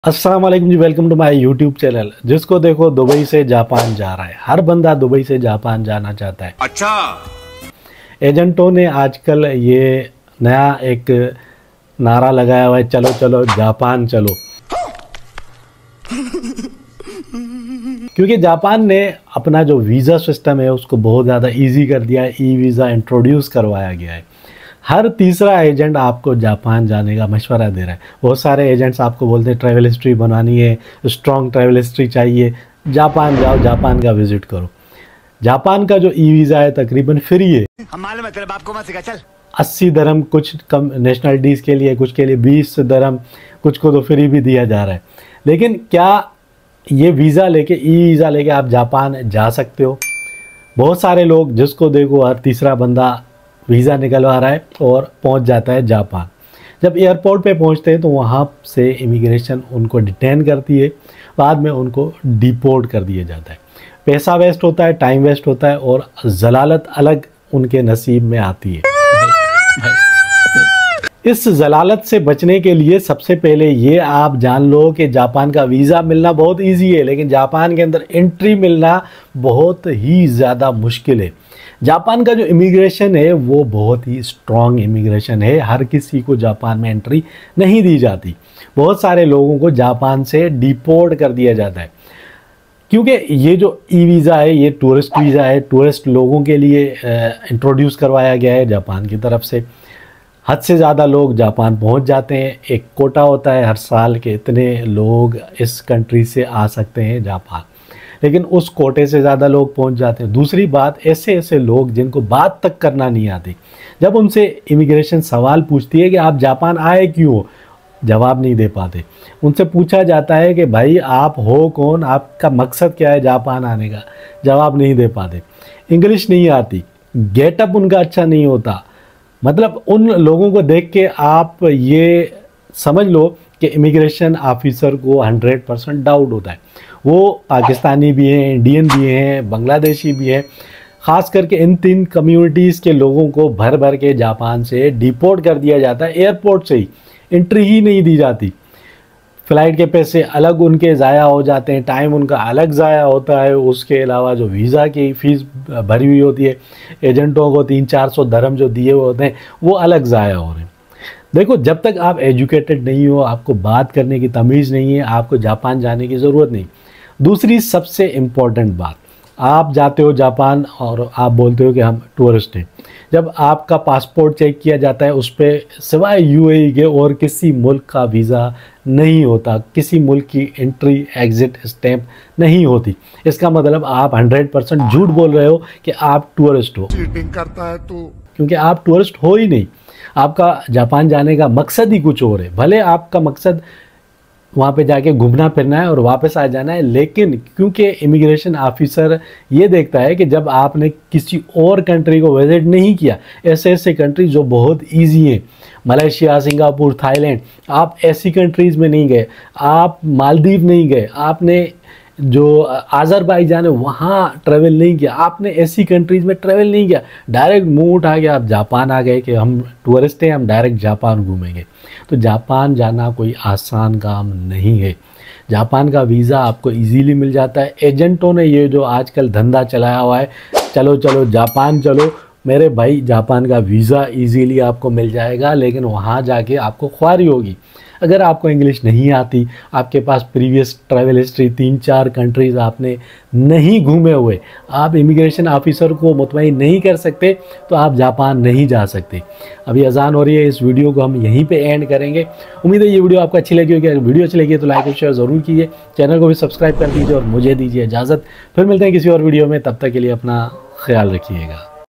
अस्सलाम वालेकुम जी, welcome to my YouTube channel. जिसको देखो दुबई से जापान जा रहा है, हर बंदा दुबई से जापान जाना चाहता है। अच्छा, एजेंटों ने आजकल ये नया एक नारा लगाया हुआ है, चलो चलो जापान चलो। क्योंकि जापान ने अपना जो वीज़ा सिस्टम है उसको बहुत ज़्यादा इजी कर दिया है, ई वीज़ा इंट्रोड्यूस करवाया गया है। हर तीसरा एजेंट आपको जापान जाने का मशवरा दे रहा है। बहुत सारे एजेंट्स आपको बोलते हैं ट्रैवल हिस्ट्री बनानी है, स्ट्रॉन्ग ट्रैवल हिस्ट्री चाहिए, जापान जाओ, जापान का विजिट करो। जापान का जो ई वीज़ा है तकरीबन फ्री है। हमारे मतलब आपको मत सिखा, चल 80 दरम कुछ कम नेशनलिटीज़ के लिए, कुछ के लिए 20 दरम, कुछ को तो फ्री भी दिया जा रहा है। लेकिन क्या ये वीज़ा लेके, ई वीज़ा लेके आप जापान जा सकते हो? बहुत सारे लोग, जिसको देखो हर तीसरा बंदा वीज़ा निकलवा रहा है और पहुंच जाता है जापान। जब एयरपोर्ट पे पहुंचते हैं तो वहां से इमिग्रेशन उनको डिटेन करती है, बाद में उनको डिपोर्ट कर दिया जाता है। पैसा वेस्ट होता है, टाइम वेस्ट होता है और जलालत अलग उनके नसीब में आती है। इस जलालत से बचने के लिए सबसे पहले ये आप जान लो कि जापान का वीज़ा मिलना बहुत इजी है, लेकिन जापान के अंदर एंट्री मिलना बहुत ही ज़्यादा मुश्किल है। जापान का जो इमिग्रेशन है वो बहुत ही स्ट्रॉन्ग इमिग्रेशन है। हर किसी को जापान में एंट्री नहीं दी जाती। बहुत सारे लोगों को जापान से डिपोर्ट कर दिया जाता है, क्योंकि ये जो ई वीज़ा है ये टूरिस्ट वीज़ा है। टूरिस्ट लोगों के लिए इंट्रोड्यूस करवाया गया है जापान की तरफ से। हद से ज़्यादा लोग जापान पहुंच जाते हैं। एक कोटा होता है हर साल के इतने लोग इस कंट्री से आ सकते हैं जापान, लेकिन उस कोटे से ज़्यादा लोग पहुंच जाते हैं। दूसरी बात, ऐसे ऐसे लोग जिनको बात तक करना नहीं आती, जब उनसे इमिग्रेशन सवाल पूछती है कि आप जापान आए क्यों, जवाब नहीं दे पाते। उनसे पूछा जाता है कि भाई आप हो कौन, आपका मकसद क्या है जापान आने का, जवाब नहीं दे पाते। इंग्लिश नहीं आती, गेटअप उनका अच्छा नहीं होता। मतलब उन लोगों को देख के आप ये समझ लो कि इमिग्रेशन ऑफिसर को 100% डाउट होता है। वो पाकिस्तानी भी हैं, इंडियन भी हैं, बांग्लादेशी भी हैं। ख़ास करके इन 3 कम्युनिटीज़ के लोगों को भर भर के जापान से डिपोर्ट कर दिया जाता है। एयरपोर्ट से ही एंट्री ही नहीं दी जाती। फ़्लाइट के पैसे अलग उनके ज़ाया हो जाते हैं, टाइम उनका अलग ज़ाया होता है। उसके अलावा जो वीज़ा की फ़ीस भरी हुई होती है, एजेंटों को 300-400 दरम जो दिए हुए होते हैं वो अलग ज़ाया हो रहे हैं। देखो, जब तक आप एजुकेटेड नहीं हो, आपको बात करने की तमीज़ नहीं है, आपको जापान जाने की ज़रूरत नहीं। दूसरी सबसे इम्पॉर्टेंट बात, आप जाते हो जापान और आप बोलते हो कि हम टूरिस्ट हैं। जब आपका पासपोर्ट चेक किया जाता है, उस पर सिवाय यूएई के और किसी मुल्क का वीज़ा नहीं होता, किसी मुल्क की एंट्री एग्ज़िट स्टैंप नहीं होती। इसका मतलब आप 100% झूठ बोल रहे हो कि आप टूरिस्ट हो। चीटिंग करता है तू, क्योंकि आप टूरिस्ट हो ही नहीं। आपका जापान जाने का मकसद ही कुछ और है। भले आपका मकसद वहाँ पे जाके घूमना फिरना है और वापस आ जाना है, लेकिन क्योंकि इमिग्रेशन ऑफिसर ये देखता है कि जब आपने किसी और कंट्री को विजिट नहीं किया, ऐसे ऐसे कंट्री जो बहुत इजी हैं, मलेशिया, सिंगापुर, थाईलैंड, आप ऐसी कंट्रीज़ में नहीं गए, आप मालदीव नहीं गए, आपने जो अज़रबैजान है वहाँ ट्रैवल नहीं किया, आपने ऐसी कंट्रीज़ में ट्रैवल नहीं किया, डायरेक्ट मुंह उठा के आप जापान आ गए कि हम टूरिस्ट हैं, हम डायरेक्ट जापान घूमेंगे। तो जापान जाना कोई आसान काम नहीं है। जापान का वीज़ा आपको इजीली मिल जाता है। एजेंटों ने ये जो आजकल धंधा चलाया हुआ है, चलो चलो जापान चलो, मेरे भाई जापान का वीज़ा इजीली आपको मिल जाएगा, लेकिन वहाँ जाके आपको ख्वारी होगी। अगर आपको इंग्लिश नहीं आती, आपके पास प्रीवियस ट्रैवल हिस्ट्री 3-4 कंट्रीज़ आपने नहीं घूमे हुए, आप इमिग्रेशन ऑफिसर को मुतमईन नहीं कर सकते, तो आप जापान नहीं जा सकते। अभी अजान हो रही है, इस वीडियो को हम यहीं पे एंड करेंगे। उम्मीद है ये वीडियो आपको अच्छी लगी होगी। अगर वीडियो अच्छी लगी है तो लाइक और शेयर ज़रूर कीजिए, चैनल को भी सब्सक्राइब कर दीजिए और मुझे दीजिए इजाज़त। फिर मिलते हैं किसी और वीडियो में, तब तक के लिए अपना ख्याल रखिएगा।